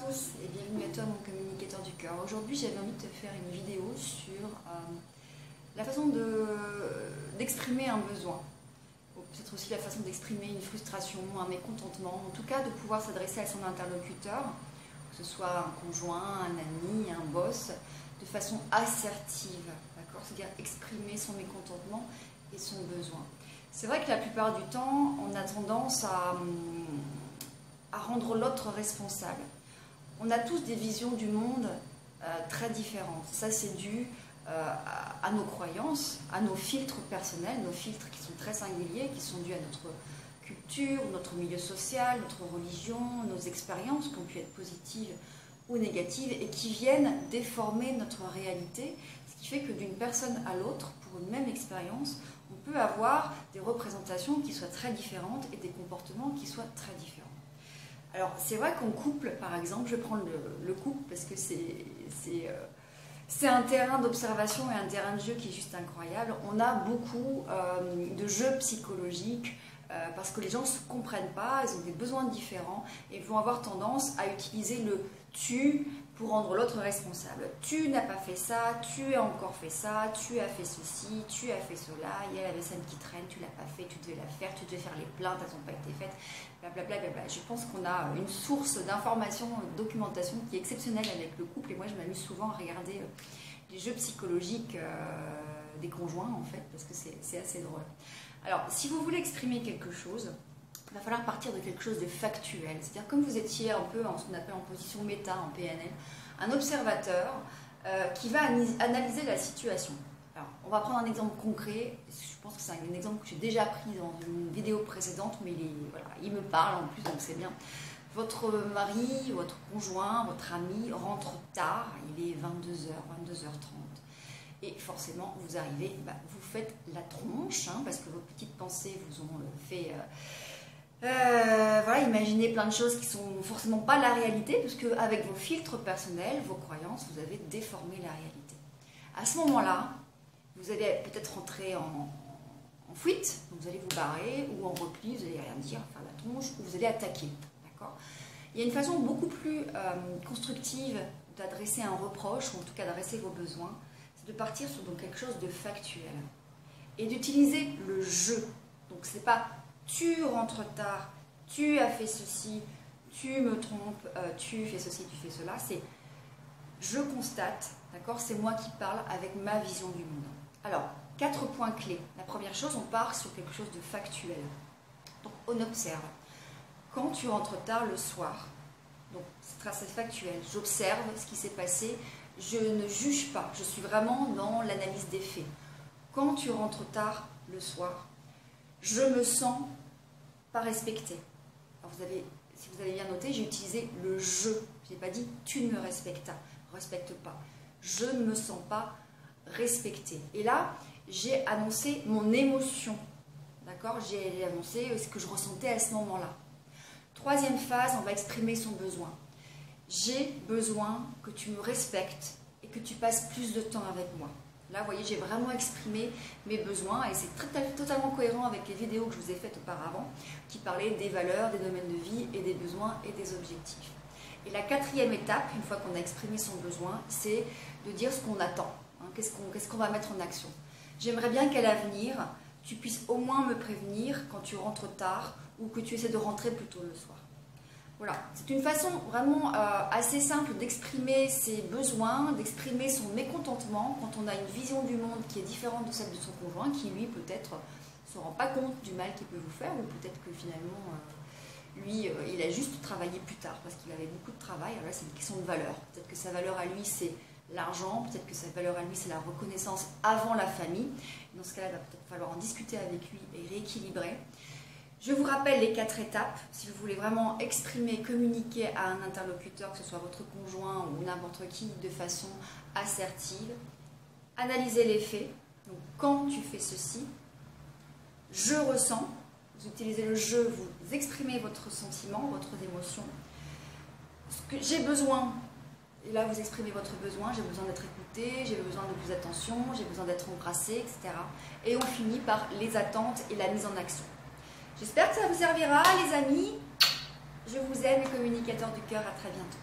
tous et bienvenue à toi mon communicateur du cœur. Aujourd'hui j'avais envie de te faire une vidéo sur la façon d'exprimer un besoin, peut-être aussi la façon d'exprimer une frustration, un mécontentement, en tout cas de pouvoir s'adresser à son interlocuteur, que ce soit un conjoint, un ami, un boss, de façon assertive, d'accord, c'est-à-dire exprimer son mécontentement et son besoin. C'est vrai que la plupart du temps on a tendance à rendre l'autre responsable. On a tous des visions du monde très différentes. Ça, c'est dû à nos croyances, à nos filtres personnels, nos filtres qui sont très singuliers, qui sont dus à notre culture, notre milieu social, notre religion, nos expériences qui ont pu être positives ou négatives et qui viennent déformer notre réalité, ce qui fait que d'une personne à l'autre, pour une même expérience, on peut avoir des représentations qui soient très différentes et des comportements qui soient très différents. Alors, c'est vrai qu'en couple, par exemple, je prends le couple parce que c'est un terrain d'observation et un terrain de jeu qui est juste incroyable. On a beaucoup de jeux psychologiques parce que les gens ne se comprennent pas, ils ont des besoins différents et vont avoir tendance à utiliser le « tu » pour rendre l'autre responsable. Tu n'as pas fait ça, tu as encore fait ça, tu as fait ceci, tu as fait cela, il y a la vaisselle qui traîne, tu l'as pas fait, tu devais la faire, tu devais faire les plaintes, elles n'ont pas été faites, blablabla. Bla. Je pense qu'on a une source d'information, de documentation qui est exceptionnelle avec le couple et moi je m'amuse souvent à regarder les jeux psychologiques des conjoints en fait, parce que c'est assez drôle. Alors, si vous voulez exprimer quelque chose, il va falloir partir de quelque chose de factuel. C'est-à-dire comme vous étiez un peu en ce qu'on appelle en position méta, en PNL, un observateur qui va analyser la situation. Alors, on va prendre un exemple concret. Je pense que c'est un exemple que j'ai déjà pris dans une vidéo précédente, mais il me parle en plus, donc c'est bien. Votre mari, votre conjoint, votre ami rentre tard, il est 22h, 22h30. Et forcément, vous arrivez, vous faites la tronche, parce que vos petites pensées vous ont fait... imaginez plein de choses qui sont forcément pas la réalité, parce qu'avec vos filtres personnels, vos croyances, vous avez déformé la réalité. À ce moment-là, vous allez peut-être rentrer en fuite, donc vous allez vous barrer, ou en repli, vous allez rien dire, faire la tronche, ou vous allez attaquer. D'accord ? Il y a une façon beaucoup plus constructive d'adresser un reproche, ou en tout cas d'adresser vos besoins, c'est de partir sur quelque chose de factuel, et d'utiliser le « je ». Donc c'est pas tu rentres tard, tu as fait ceci, tu me trompes, tu fais ceci, tu fais cela. C'est je constate, d'accord, c'est moi qui parle avec ma vision du monde. Alors, 4 points clés. La première chose, on part sur quelque chose de factuel. Donc, on observe. Quand tu rentres tard le soir, donc c'est assez factuel, j'observe ce qui s'est passé, je ne juge pas, je suis vraiment dans l'analyse des faits. Quand tu rentres tard le soir, je me sens pas respectée. Alors si vous avez bien noté, j'ai utilisé le « je ». Je n'ai pas dit « tu ne me respectes pas ». Je ne me sens pas respectée. Et là, j'ai annoncé mon émotion. D'accord ? J'ai annoncé ce que je ressentais à ce moment-là. Troisième phase, on va exprimer son besoin. J'ai besoin que tu me respectes et que tu passes plus de temps avec moi. Là, vous voyez, j'ai vraiment exprimé mes besoins et c'est totalement cohérent avec les vidéos que je vous ai faites auparavant qui parlaient des valeurs, des domaines de vie et des besoins et des objectifs. Et la quatrième étape, une fois qu'on a exprimé son besoin, c'est de dire ce qu'on attend. Qu'est-ce qu'on va mettre en action. J'aimerais bien qu'à l'avenir, tu puisses au moins me prévenir quand tu rentres tard ou que tu essaies de rentrer plus tôt le soir. Voilà, c'est une façon vraiment assez simple d'exprimer ses besoins, d'exprimer son mécontentement quand on a une vision du monde qui est différente de celle de son conjoint, qui lui peut-être ne se rend pas compte du mal qu'il peut vous faire, ou peut-être que finalement, lui, il a juste travaillé plus tard parce qu'il avait beaucoup de travail. Alors là, c'est une question de valeur. Peut-être que sa valeur à lui, c'est l'argent, peut-être que sa valeur à lui, c'est la reconnaissance avant la famille. Dans ce cas-là, il va peut-être falloir en discuter avec lui et rééquilibrer. Je vous rappelle les 4 étapes, si vous voulez vraiment exprimer, communiquer à un interlocuteur, que ce soit votre conjoint ou n'importe qui, de façon assertive. Analysez les faits. Donc, quand tu fais ceci, je ressens, vous utilisez le je, vous exprimez votre sentiment, votre émotion. Ce que j'ai besoin, et là vous exprimez votre besoin, j'ai besoin d'être écouté, j'ai besoin de plus d'attention, j'ai besoin d'être embrassé, etc. Et on finit par les attentes et la mise en action. J'espère que ça vous servira, les amis. Je vous aime, les communicateurs du cœur. À très bientôt.